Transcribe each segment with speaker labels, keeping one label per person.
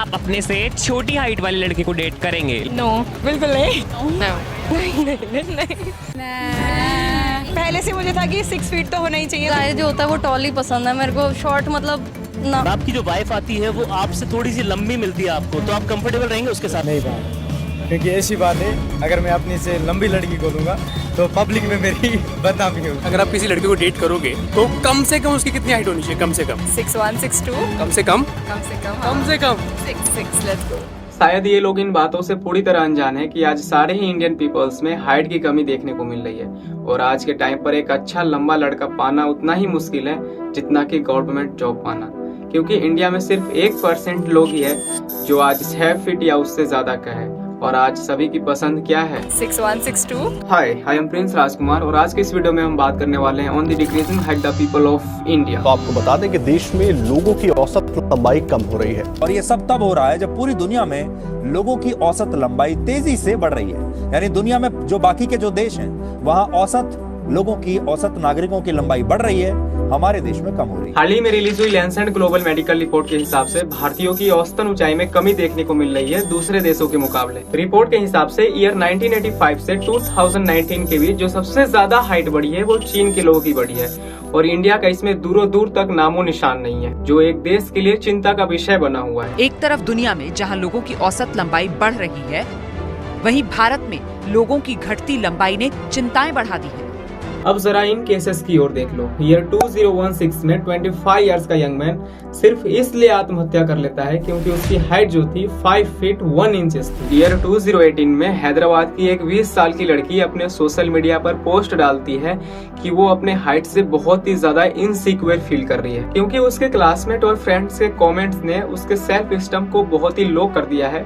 Speaker 1: आप अपने से छोटी हाइट वाले लड़के को डेट करेंगे?
Speaker 2: नो, बिल्कुल नहीं।
Speaker 3: पहले से मुझे था कि 6 फीट तो होना ही चाहिए।
Speaker 2: गाय जो होता है वो टॉल ही पसंद है मेरे को, शॉर्ट मतलब ना।
Speaker 4: आपकी जो वाइफ आती है वो आपसे थोड़ी सी लंबी मिलती है आपको, तो आप कंफर्टेबल रहेंगे उसके साथ?
Speaker 5: नहीं बात, क्योंकि ऐसी बात है, अगर मैं अपनी से लंबी लड़की को दूंगा तो पब्लिक में मेरी बदनामी होगी।
Speaker 6: अगर आप किसी लड़के को डेट करोगे तो कम से कम उसकी कितनी हाइट होनी चाहिए? कम से कम
Speaker 3: 6'1", 6'2",
Speaker 6: कम से कम
Speaker 3: 6'6", लेट्स गो।
Speaker 7: शायद ये लोग इन बातों से पूरी तरह अनजान है कि आज सारे ही इंडियन पीपल्स में हाइट की कमी देखने को मिल रही है और आज के टाइम पर एक अच्छा लंबा लड़का पाना उतना ही मुश्किल है जितना कि गवर्नमेंट जॉब पाना, क्योंकि इंडिया में सिर्फ 1% लोग ही है जो आज 6 फीट या उससे ज्यादा का है। और आज सभी की पसंद क्या है?
Speaker 3: 6'1", 6'2".
Speaker 7: हाय, आई एम प्रिंस राजकुमार और आज के इस वीडियो में हम बात करने वाले हैं on the decreasing height the people of India.
Speaker 8: तो आपको बता दें कि देश में लोगों की औसत लंबाई कम हो रही है
Speaker 9: और ये सब तब हो रहा है जब पूरी दुनिया में लोगों की औसत लंबाई तेजी से बढ़ रही है। यानी दुनिया में जो बाकी के जो देश हैं वहां औसत लोगों की, औसत नागरिकों की लंबाई बढ़ रही है, हमारे देश में कम हो रही है।
Speaker 7: हाल ही में रिलीज हुई लैंसेट ग्लोबल मेडिकल रिपोर्ट के हिसाब से भारतीयों की औसतन ऊंचाई में कमी देखने को मिल रही है दूसरे देशों के मुकाबले। रिपोर्ट के हिसाब से ईयर 1985 से 2019 के बीच जो सबसे ज्यादा हाइट बढ़ी है वो चीन के लोगों की बढ़ी है और इंडिया का इसमें दूरों दूर तक नामो निशान नहीं है, जो एक देश के लिए चिंता का विषय बना हुआ है।
Speaker 10: एक तरफ दुनिया में जहां लोगों की औसत लंबाई बढ़ रही है, वहीं भारत में लोगों की घटती लंबाई ने चिंताएं बढ़ा दी है।
Speaker 7: अब जरा इन केसेस की ओर देख लो। ईयर 2016 में 25 इयर्स का यंग मैन सिर्फ इसलिए आत्महत्या कर लेता है क्योंकि उसकी हाइट जो थी 5 फीट 1 इंचेस थी। ईयर 2018 में हैदराबाद की एक 20 साल की लड़की अपने सोशल मीडिया पर पोस्ट डालती है कि वो अपने हाइट से बहुत ही ज्यादा इनसिक्योर फील कर रही है क्योंकि उसके क्लासमेट और फ्रेंड्स के कॉमेंट्स ने उसके सेल्फ स्टीम को बहुत ही लो कर दिया है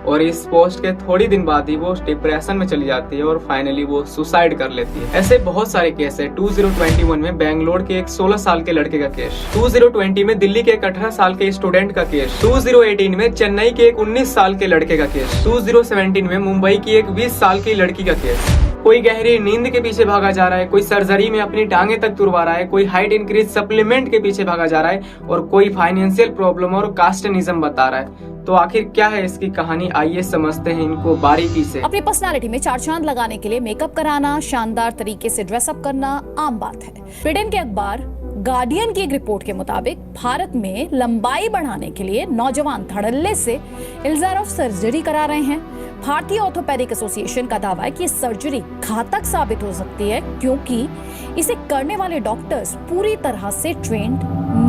Speaker 7: और इस पोस्ट के थोड़ी दिन बाद ही वो डिप्रेशन में चली जाती है और फाइनली वो सुसाइड कर लेती है। ऐसे बहुत सारे केस है। 2021 में बेंगलोर के एक 16 साल के लड़के का केस, 2020 में दिल्ली के एक 18 साल के स्टूडेंट का केस, 2018 में चेन्नई के एक 19 साल के लड़के का केस, 2017 में मुंबई की एक 20 साल की लड़की का केस। कोई गहरी नींद के पीछे भागा जा रहा है, कोई सर्जरी में अपनी टांगे तक तुड़वा रहा है, कोई हाइट इंक्रीज सप्लीमेंट के पीछे भागा जा रहा है और कोई फाइनेंशियल प्रॉब्लम और कास्टनिज्म बता रहा है। तो आखिर क्या है इसकी कहानी, आइए समझते हैं इनको बारीकी से।
Speaker 11: अपनी पर्सनालिटी में 4 चांद लगाने के लिए मेकअप कराना, शानदार तरीके से ड्रेसअप करना आम बात है। ब्रिटेन के अखबार गार्डियन की एक रिपोर्ट के मुताबिक भारत में लंबाई बढ़ाने के लिए नौजवान धड़ल्ले से इल्जार ऑफ सर्जरी करा रहे हैं। भारतीय ऑर्थोपेडिक एसोसिएशन का दावा है कि सर्जरी घातक साबित हो सकती है क्योंकि इसे करने वाले डॉक्टर्स पूरी तरह से ट्रेंड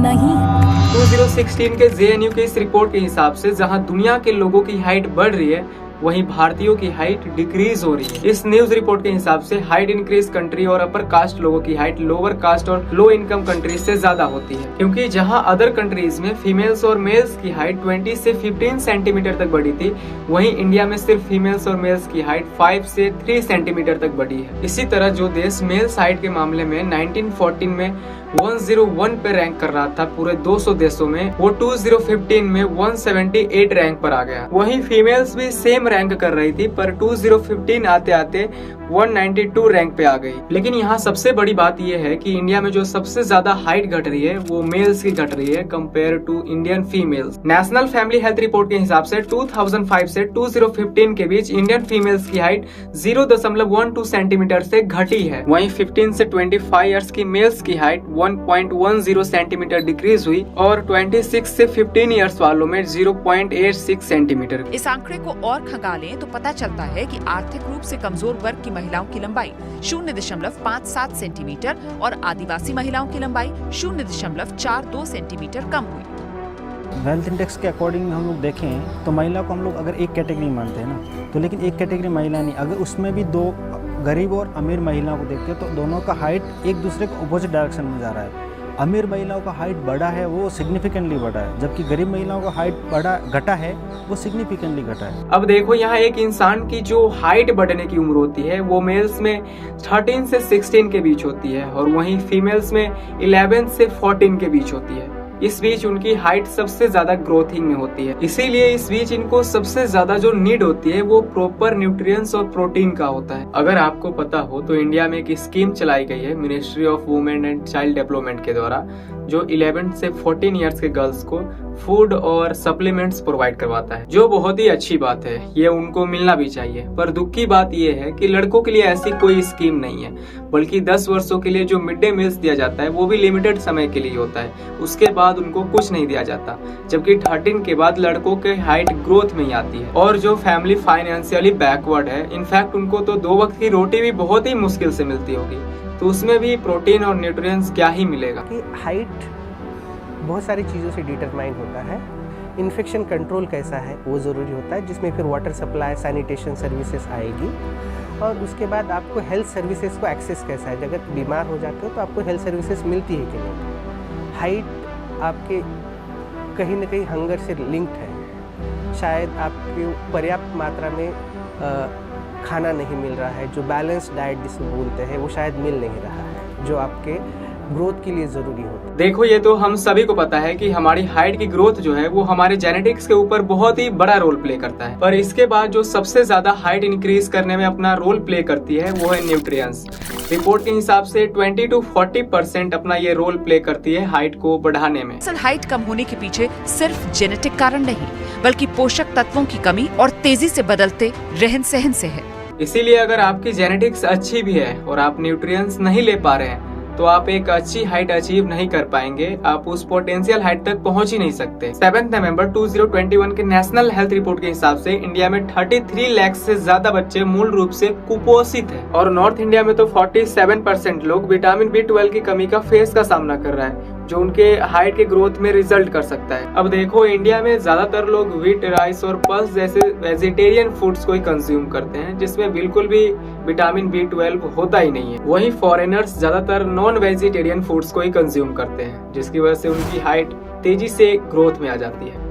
Speaker 11: नहीं है।
Speaker 7: 2016 के JNU के इस रिपोर्ट के हिसाब से जहां दुनिया के लोगों की हाइट बढ़ रही है वहीं भारतीयों की हाइट डिक्रीज हो रही है। इस न्यूज रिपोर्ट के हिसाब से हाइट इंक्रीज कंट्री और अपर कास्ट लोगों की हाइट लोअर कास्ट और लो इनकम कंट्रीज से ज्यादा होती है, क्योंकि जहां अदर कंट्रीज में फीमेल्स और मेल्स की हाइट 20 से 15 सेंटीमीटर तक बढ़ी थी, वहीं इंडिया में सिर्फ फीमेल्स और मेल्स की हाइट 5 से 3 सेंटीमीटर तक बढ़ी है। इसी तरह जो देश मेल्स हाइट के मामले में 1914 में 101 पे रैंक कर रहा था पूरे 200 देशों में, वो 2015 में 178 रैंक पर आ गया। वहीं फीमेल्स भी सेम रैंक कर रही थी पर 2015 आते आते 192 रैंक पे आ गई। लेकिन यहाँ सबसे बड़ी बात यह है कि इंडिया में जो सबसे ज्यादा हाइट घट रही है वो मेल्स की घट रही है compare to Indian females. National family health report के हिसाब से 2005 से 2015 के बीच इंडियन फीमेल्स की हाइट 0.12 सेंटीमीटर से घटी है। वहीं 15 से 25 इयर्स की मेल्स की हाइट 1.10 सेंटीमीटर डिक्रीज हुई और 26 से 15 इयर्स वालों में 0.86 सेंटीमीटर।
Speaker 10: इस आंकड़े को और खंगालें तो पता चलता है कि आर्थिक रूप से कमजोर वर्ग की महिलाओं की लंबाई 0.57 सेंटीमीटर और आदिवासी महिलाओं की लंबाई 0.42 सेंटीमीटर कम हुई।
Speaker 12: वेल्थ इंडेक्स के अकॉर्डिंग हम लोग देखें तो महिला को हम लोग अगर एक कैटेगरी मानते हैं ना, तो लेकिन एक कैटेगरी महिला नहीं, अगर उसमें भी 2 गरीब और अमीर महिलाओं को देखते हैं तो दोनों का हाइट एक दूसरे के अपोजिट डायरेक्शन में जा रहा है। अमीर महिलाओं का हाइट बढ़ा है वो सिग्निफिकेंटली बढ़ा है, जबकि गरीब महिलाओं का हाइट घटा है वो सिग्निफिकेंटली घटा है।
Speaker 7: अब देखो यहाँ एक इंसान की जो हाइट बढ़ने की उम्र होती है वो मेल्स में 13 से 16 के बीच होती है और वहीं फीमेल्स में 11 से 14 के बीच होती है। इस बीच उनकी हाइट सबसे ज्यादा ग्रोथिंग में होती है, इसीलिए इस बीच इनको सबसे ज्यादा जो नीड होती है वो प्रॉपर न्यूट्रिएंट्स और प्रोटीन का होता है। अगर आपको पता हो तो इंडिया में एक स्कीम चलाई गई है ministry of women and child development के द्वारा, जो 11 से 14 इयर्स के गर्ल्स को फूड और सप्लीमेंट्स प्रोवाइड करवाता है, जो बहुत ही अच्छी बात है, ये उनको मिलना भी चाहिए। पर दुख की बात ये है कि लड़कों के लिए ऐसी कोई स्कीम नहीं है, बल्कि 10 वर्षों के लिए जो मिड डे मील्स दिया जाता है वो भी लिमिटेड समय के लिए होता है, उसके बाद उनको कुछ नहीं दिया जाता। जबकि 13 के बाद लड़कों के हाइट ग्रोथ में ही आती है। और जो फैमिली फाइनेंशियली बैकवर्ड है, इनफैक्ट उनको तो 2 वक्त की रोटी भी बहुत ही मुश्किल से मिलती होगी, तो उसमें भी प्रोटीन और न्यूट्रिएंट्स क्या ही मिलेगा।
Speaker 13: कि हाइट बहुत सारी चीज़ों से डिटरमाइन होता है। इन्फेक्शन कंट्रोल कैसा है वो ज़रूरी होता है, जिसमें फिर वाटर सप्लाई, सैनिटेशन सर्विसेज आएगी। और उसके बाद आपको हेल्थ सर्विसेज को एक्सेस कैसा है, अगर बीमार हो जाते हो तो आपको हेल्थ सर्विसेज मिलती है कि नहीं। हाइट आपके कहीं ना कहीं हंगर से लिंक्ड है, शायद आपको पर्याप्त मात्रा में खाना नहीं मिल रहा है, जो बैलेंस डाइट जिसको बोलते हैं वो शायद मिल नहीं रहा है, जो आपके ग्रोथ के लिए जरूरी होता है।
Speaker 7: देखो, ये तो हम सभी को पता है कि हमारी हाइट की ग्रोथ जो है वो हमारे जेनेटिक्स के ऊपर बहुत ही बड़ा रोल प्ले करता है। पर इसके बाद जो सबसे ज्यादा हाइट इंक्रीज करने में अपना रोल प्ले करती है वो है न्यूट्रिएंट्स। रिपोर्ट के हिसाब से 20 to 40% अपना ये रोल प्ले करती है हाइट को बढ़ाने में।
Speaker 10: असल हाइट कम होने के पीछे सिर्फ जेनेटिक कारण नहीं, बल्कि पोषक तत्वों की कमी और तेजी से बदलते रहन सहन से है।
Speaker 7: इसीलिए अगर आपकी जेनेटिक्स अच्छी भी है और आप न्यूट्रिएंट्स नहीं ले पा रहे हैं, तो आप एक अच्छी हाइट अचीव नहीं कर पाएंगे, आप उस पोटेंशियल हाइट तक पहुंच ही नहीं सकते। 7 नवंबर 2021 के नेशनल हेल्थ रिपोर्ट के हिसाब से इंडिया में 33 लाख से ज्यादा बच्चे मूल रूप से कुपोषित हैं और नॉर्थ इंडिया में तो 47% लोग विटामिन B12 की कमी का फेस का सामना कर रहा है, जो उनके हाइट के ग्रोथ में रिजल्ट कर सकता है। अब देखो, इंडिया में ज्यादातर लोग व्हीट, राइस और पल्स जैसे वेजिटेरियन फूड्स को ही कंज्यूम करते हैं, जिसमें बिल्कुल भी विटामिन B12 होता ही नहीं है। वहीं फॉरेनर्स ज्यादातर नॉन वेजिटेरियन फूड्स को ही कंज्यूम करते हैं, जिसकी वजह से उनकी हाइट तेजी से ग्रोथ में आ जाती है।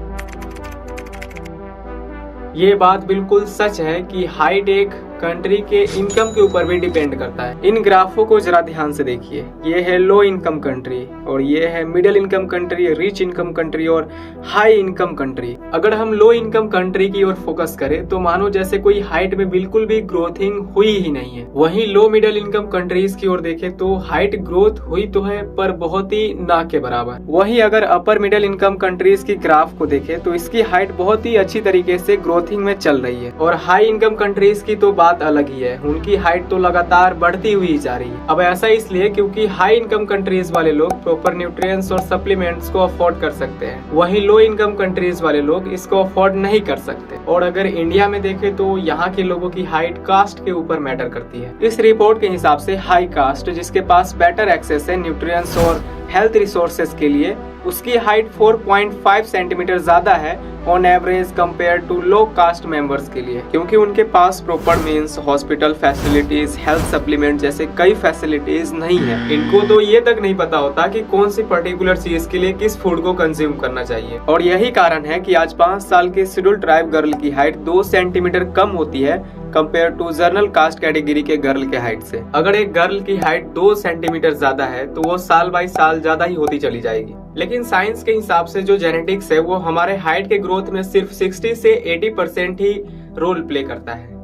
Speaker 7: ये बात बिल्कुल सच है कि हाइट एक कंट्री के इनकम के ऊपर भी डिपेंड करता है। इन ग्राफों को जरा ध्यान से देखिए, ये है लो इनकम कंट्री और ये है middle income country, rich income country और हाई इनकम कंट्री। अगर हम लो इनकम कंट्री की ओर फोकस करें तो मानो जैसे कोई हाइट में बिल्कुल भी ग्रोथिंग हुई ही नहीं है। वहीं लो मिडिल इनकम कंट्रीज की ओर देखें तो हाइट ग्रोथ हुई तो है, पर बहुत ही ना के बराबर। वहीं अगर अपर मिडिल इनकम कंट्रीज की ग्राफ को देखें तो इसकी हाइट बहुत ही अच्छी तरीके से ग्रोथिंग में चल रही है। और हाई इनकम कंट्रीज की तो बात अलग ही है, उनकी हाइट तो लगातार बढ़ती हुई जा रही है। अब ऐसा इसलिए क्योंकि हाई इनकम कंट्रीज वाले लोग प्रॉपर न्यूट्रिएंट्स और सप्लीमेंट्स को अफोर्ड कर सकते हैं, वहीं लो इनकम कंट्रीज वाले लोग इसको अफोर्ड नहीं कर सकते। और अगर इंडिया में देखें तो यहाँ के लोगों की हाइट कास्ट के ऊपर मैटर करती है। इस रिपोर्ट के हिसाब से हाई कास्ट, जिसके पास बेटर एक्सेस है न्यूट्रिएंट्स और हेल्थ रिसोर्सेज के लिए, उसकी हाइट 4.5 सेंटीमीटर ज्यादा है on average compare to low caste members के लिए, क्योंकि उनके पास proper means, hospital facilities, health supplement जैसे कई फैसिलिटीज नहीं है। इनको तो ये तक नहीं पता होता कि कौन सी पर्टिकुलर चीज के लिए किस फूड को कंज्यूम करना चाहिए। और यही कारण है कि आज 5 साल के शेड्यूल ट्राइब गर्ल की हाइट 2 सेंटीमीटर कम होती है compare to general caste category के गर्ल के हाइट से। अगर एक गर्ल की हाइट 2 सेंटीमीटर ज्यादा है तो वो साल बाई साल ज्यादा ही होती चली जाएगी। लेकिन साइंस के हिसाब से जो जेनेटिक्स है वो हमारे हाइट के ग्रोथ में सिर्फ 60 से 80% ही रोल प्ले करता है।